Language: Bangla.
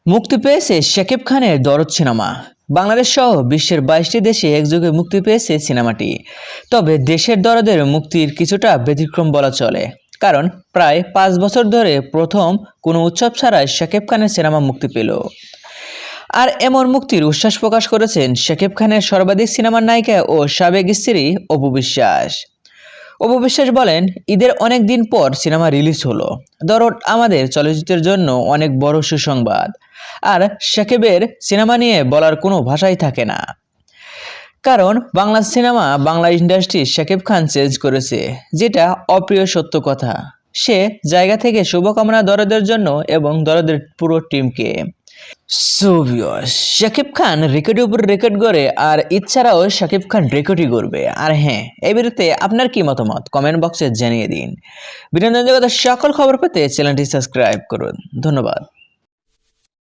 মুক্তি পেয়েছে শাকিব খানের দরদ সিনেমা। বাংলাদেশ সহ বিশ্বের 22টি দেশে একযোগে মুক্তি পেয়েছে সিনেমাটি। তবে দেশের দরদের মুক্তির কিছুটা ব্যতিক্রম বলা চলে, কারণ প্রায় 5 বছর ধরে প্রথম কোনো উৎসব ছাড়াই শাকিব খানের সিনেমা মুক্তি পেল। আর এমন মুক্তির উচ্ছ্বাস প্রকাশ করেছেন শাকিব খানের সর্বাধিক সিনেমার নায়িকা ও সাবেক স্ত্রী অপু বিশ্বাস। অপু বিশ্বাস বলেন, ঈদের অনেক দিন পর সিনেমা রিলিজ হলো। দরদ আমাদের চলচ্চিত্রের জন্য অনেক বড় সুসংবাদ। আর শাকিবের সিনেমা নিয়ে বলার কোনো ভাষাই থাকে না, কারণ Bangla cinema, Bangla industry Shakib Khan change করেছে, যেটা অপ্রিয় সত্য কথা। সে জায়গা থেকে শুভকামনা দরদের জন্য এবং দরদের পুরো টিমকে। শাকিব খান রেকর্ডের উপর রেকর্ড করে, আর ইচ্ছারাও শাকিব খান রেকর্ডই করবে। আর হ্যাঁ, এই বিরুদ্ধে আপনার কি মতামত কমেন্ট বক্সে জানিয়ে দিন। বিনোদন জগতের সকল খবর পেতে চ্যানেলটি সাবস্ক্রাইব করুন। ধন্যবাদ।